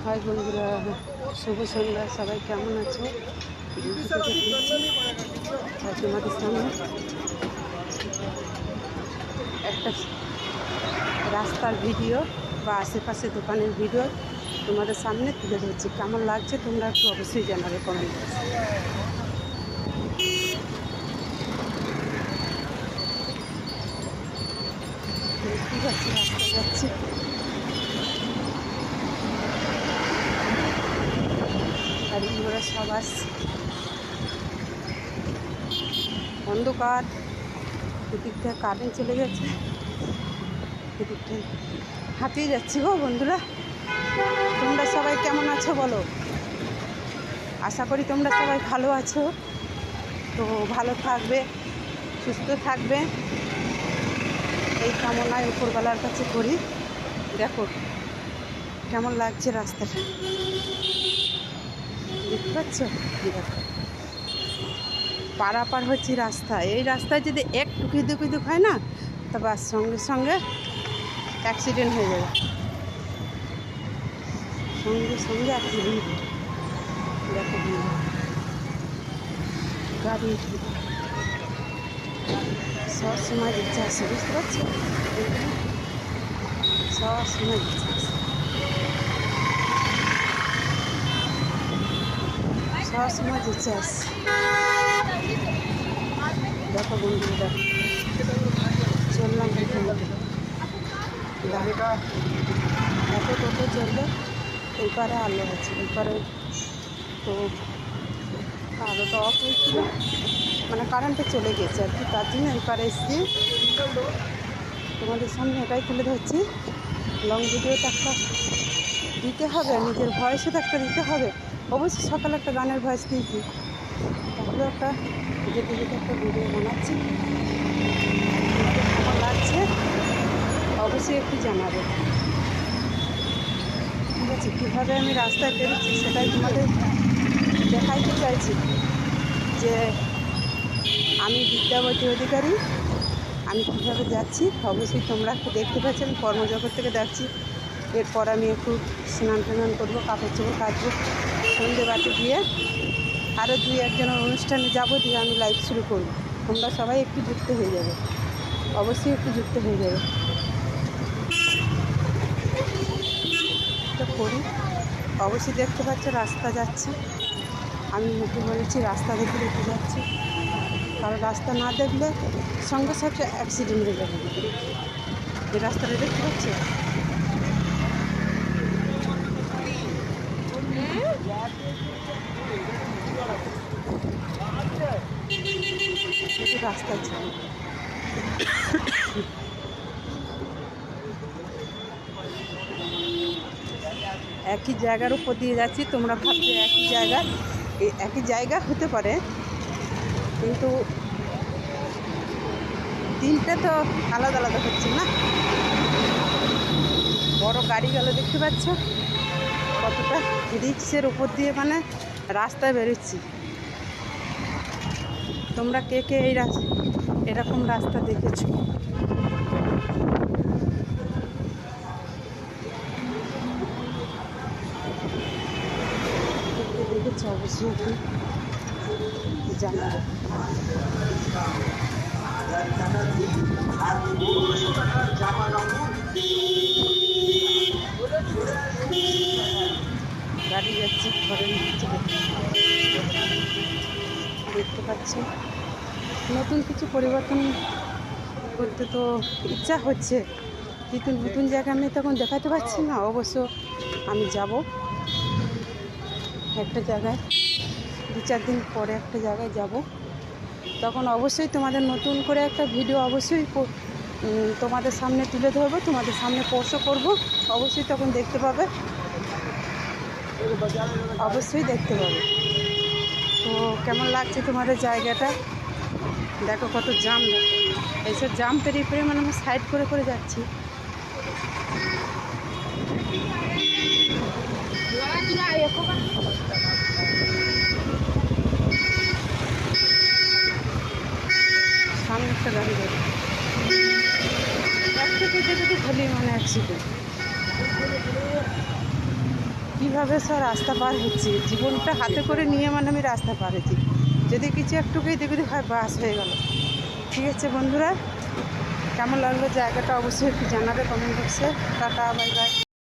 High বন্ধুরা, শুভ সন্ধ্যা। সবাই কেমন আছো? তোমাদের সামনে একটা রাস্তার ভিডিও বা আশেপাশে দোকানের ভিডিও তোমাদের সামনে তুলে ধরছি। কেমন লাগছে তোমরা একটু অবশ্যই জানাবে কমেন্ট। দেখতে পাচ্ছি রাস্তা যাচ্ছে, গাড়ি ঘোড়া সব আসছে, অন্ধকার। এদিক থেকে কারেন্ট চলে গেছে, এদিকটা হাঁটিয়ে যাচ্ছি গো বন্ধুরা। তোমরা সবাই কেমন আছো বলো? আশা করি তোমরা সবাই ভালো আছো। তো ভালো থাকবে, সুস্থ থাকবে, এই কামনায় উপরবেলার কাছে করি। দেখো কেমন লাগছে রাস্তাটা, দেখতে পাচ্ছ? দেখো পারাপার হচ্ছে রাস্তা। এই রাস্তায় যদি একটু কিদুক হয় না, তবে সঙ্গে সঙ্গে অ্যাক্সিডেন্ট হয়ে যাবে, সঙ্গে সঙ্গে অ্যাক্সিডেন্ট। দেখো গাড়ি সব সময় দিচ্ছে আসে, বুঝতে পারছো? সব সময় দিচ্ছে আসে, সব সময় দিচ্ছে আসে। দেখো বন্ধুরা, চললাম এত টোটো চললো, এই পারে আলো আছে, এই পারে তো আলোটা অফ হয়েছিল, মানে কারেন্টটা চলে গেছে আর কি, তার জন্য এই পারে এসছি। তোমাদের সামনে এটাই তুলে ধরছি। লং ভিডিওটা একটা দিতে হবে, নিজের ভয়েসও তো একটা দিতে হবে। অবশ্যই সকালে একটা গানের ভয়েস দিয়েছি, তাহলে একটা যেতে যেতে একটা ভিডিও বানাচ্ছি। কেমন লাগছে অবশ্যই একটু জানাবে, ঠিক আছে? কীভাবে আমি রাস্তায় বেরোচ্ছি সেটাই তোমাদের দেখাইতে চাইছি, যে আমি বিদ্যাবতী অধিকারী, আমি কীভাবে যাচ্ছি। অবশ্যই তোমরা একটু দেখতে পাচ্ছি, আমি কর্মজগৎ থেকে যাচ্ছি। এরপর আমি একটু স্নান টান করবো, কাপড় চোপড় কাচবো, সন্ধে বাতি দিয়ে আরও 2-1জনের অনুষ্ঠানে যাবো, দিয়ে আমি লাইভ শুরু করবো। তোমরা সবাই একটু যুক্ত হয়ে যাবে, অবশ্যই একটু যুক্ত হয়ে যাবে। তো করি, অবশ্যই দেখতে পাচ্ছ রাস্তা যাচ্ছে, আমি মুখে বলেছি রাস্তা দেখে দেখে যাচ্ছি, কারণ রাস্তা না দেখলে সঙ্গে সঙ্গে অ্যাক্সিডেন্ট হয়ে যাবে। এই রাস্তাটা দেখতে পাচ্ছ, রাস্তা ছিল একই জায়গার উপর দিয়ে যাচ্ছি। তোমরা ভাবছো একই জায়গা হতে পারে, কিন্তু দিনটা তো আলাদা আলাদা হচ্ছে না। বড় গাড়ি গেল, দেখতে পাচ্ছ কতটা রিক্সের উপর দিয়ে মানে রাস্তায় বেরোচ্ছি। তোমরা কে কে এরকম রাস্তা দেখেছো? দেখেছো অবশ্যই একটু জানাবে। গাড়ি যাচ্ছে ঘরের নিচে, দেখতে পাচ্ছি। নতুন কিছু পরিবর্তন করতে তো ইচ্ছা হচ্ছে, কিন্তু নতুন জায়গা আমি তখন দেখাতে পারছি না। অবশ্য আমি যাব একটা জায়গায়, 2-4 দিন পরে একটা জায়গায় যাব, তখন অবশ্যই তোমাদের নতুন করে একটা ভিডিও অবশ্যই তোমাদের সামনে তুলে ধরবো, তোমাদের সামনে পোস্ট করব। অবশ্যই তখন দেখতে পাবে, অবশ্যই দেখতে পাবে। তো কেমন লাগছে তোমাদের জায়গাটা? দেখো কত জাম, এইসব জাম পেরিয়ে পেরিয়ে মানে আমি সাইড করে করে যাচ্ছি। সামনে একটা গাড়ি যাবে, এক থেকে যদি ধরলেই মানে অ্যাক্সিডেন্ট। কীভাবে সব রাস্তা পার হচ্ছে, জীবনটা হাতে করে নিয়ে মানে আমি রাস্তা পার হচ্ছি। যদি কিছু একটুকুই দেখি হয় বাস হয়ে গেল। ঠিক আছে বন্ধুরা, কেমন লাগলো জায়গাটা অবশ্যই একটু জানাবে কমেন্ট বক্সে। Tata, bye bye.